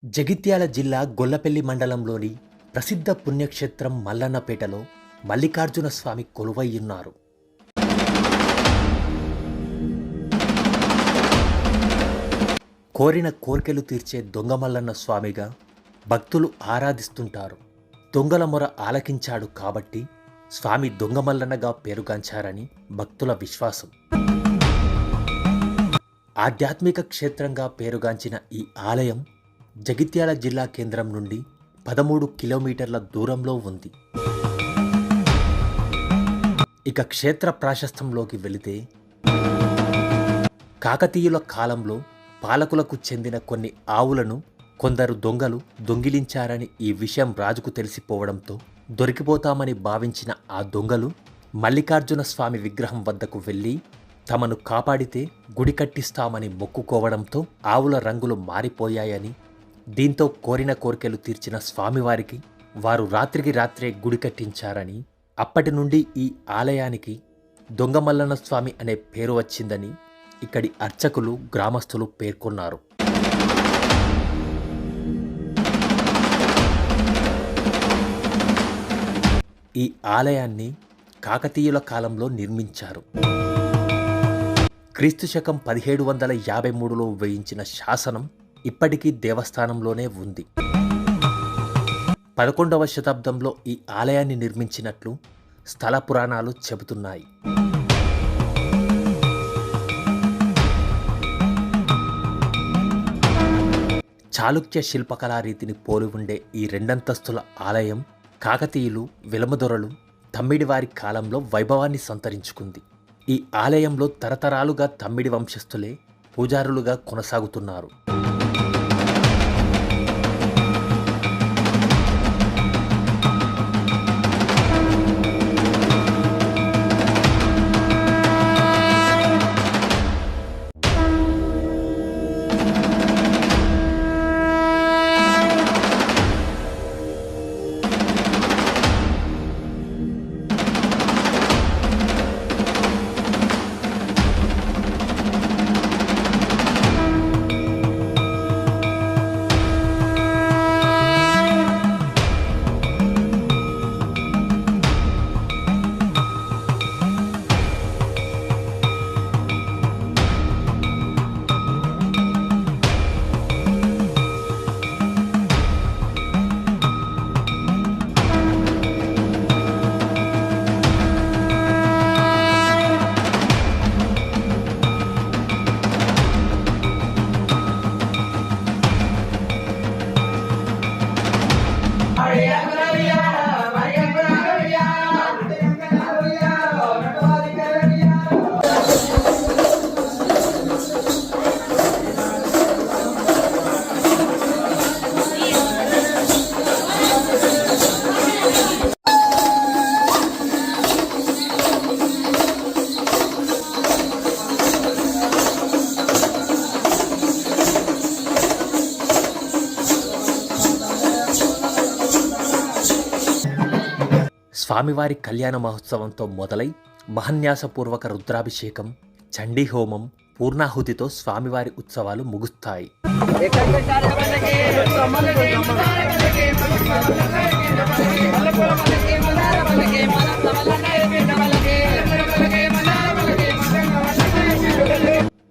జగిత్యాల జిల్లా గొల్లపెల్లి మండలంలోని ప్రసిద్ధ పుణ్యక్షేత్రం మల్లన్నపేటలో మల్లికార్జున స్వామి కొలువయ్యున్నారు. కోరిన కోర్కెలు తీర్చే దొంగ మల్లన్న స్వామిగా భక్తులు ఆరాధిస్తుంటారు. దొంగల మొర ఆలకించాడు కాబట్టి స్వామి దొంగ మల్లన్నగా పేరుగాంచారని భక్తుల విశ్వాసం. ఆధ్యాత్మిక క్షేత్రంగా పేరుగాంచిన ఈ ఆలయం జగిత్యాల జిల్లా కేంద్రం నుండి 13 కిలోమీటర్ల దూరంలో ఉంది. ఇక క్షేత్ర ప్రాశస్త్యంలోకి వెళితే కాకతీయుల కాలంలో పాలకులకు చెందిన కొన్ని ఆవులను కొందరు దొంగలు దొంగిలించారని ఈ విషయం రాజుకు తెలిసిపోవడంతో దొరికిపోతామని భావించిన ఆ దొంగలు మల్లికార్జున స్వామి విగ్రహం వద్దకు వెళ్ళి తమను కాపాడితే గుడి కట్టిస్తామని మొక్కుకోవడంతో ఆవుల రంగులు మారిపోయాయని, దీంతో కోరిన కోరికలు తీర్చిన స్వామివారికి వారు రాత్రికి రాత్రే గుడి కట్టించారని, అప్పటి నుండి ఈ ఆలయానికి దొంగ మల్లన్న స్వామి అనే పేరు వచ్చిందని ఇక్కడి అర్చకులు గ్రామస్తులు పేర్కొన్నారు. ఈ ఆలయాన్ని కాకతీయుల కాలంలో నిర్మించారు. క్రీస్తు శకం 1753లో వేయించిన శాసనం ఇప్పటికీ దేవస్థానంలోనే ఉంది. 11వ శతాబ్దంలో ఈ ఆలయాన్ని నిర్మించినట్లు స్థల పురాణాలు చెబుతున్నాయి. చాళుక్య శిల్పకళా రీతిని పోలి ఉండే ఈ రెండంతస్తుల ఆలయం కాకతీయులు, విలమదొరలు, తమ్మిడివారి కాలంలో వైభవాన్ని సంతరించుకుంది. ఈ ఆలయంలో తరతరాలుగా తమ్మిడి వంశస్థులే పూజారులుగా కొనసాగుతున్నారు. స్వామివారి కళ్యాణ మహోత్సవంతో మొదలై మహన్యాసపూర్వక రుద్రాభిషేకం, చండీ హోమం, పూర్ణాహుతితో స్వామివారి ఉత్సవాలు ముగుస్తాయి.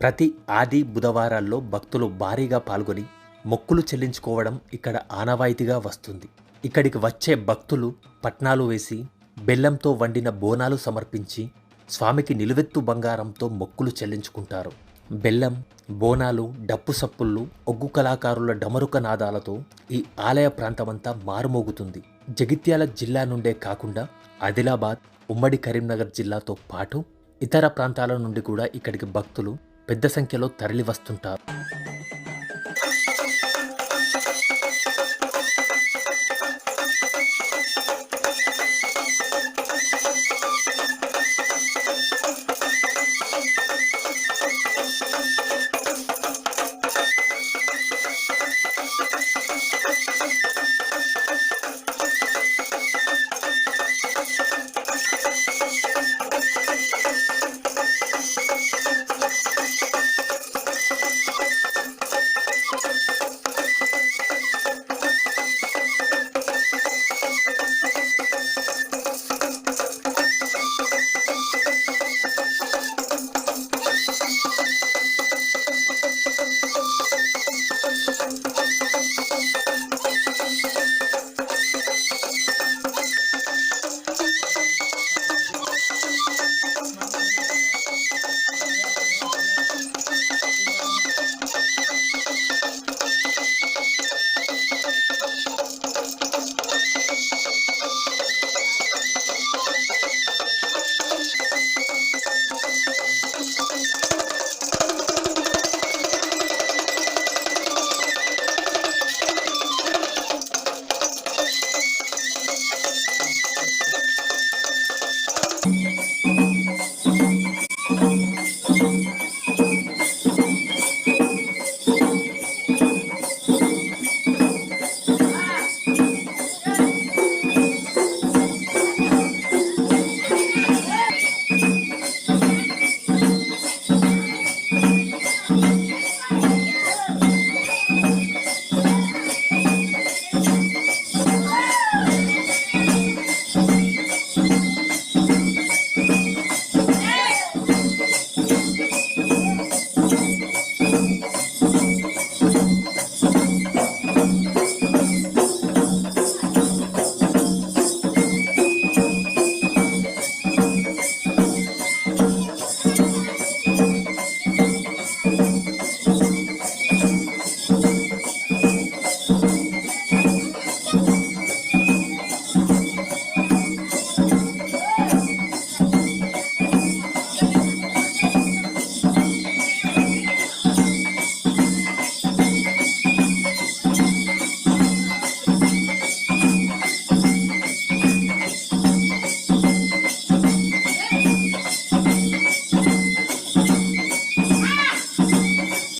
ప్రతి ఆది బుధవారాల్లో భక్తులు భారీగా పాల్గొని మొక్కులు చెల్లించుకోవడం ఇక్కడ ఆనవాయితీగా వస్తుంది. ఇక్కడికి వచ్చే భక్తులు పట్నాలు వేసి బెల్లంతో వండిన బోనాలు సమర్పించి స్వామికి నిలువెత్తు బంగారంతో మొక్కులు చెల్లించుకుంటారు. బెల్లం, బోనాలు, డప్పు సప్పుళ్ళు, ఒగ్గు కళాకారుల డమరుక నాదాలతో ఈ ఆలయ ప్రాంతమంతా మారుమోగుతుంది. జగిత్యాల జిల్లా నుండే కాకుండా ఆదిలాబాద్, ఉమ్మడి కరీంనగర్ జిల్లాతో పాటు ఇతర ప్రాంతాల నుండి కూడా ఇక్కడికి భక్తులు పెద్ద సంఖ్యలో తరలి వస్తుంటారు.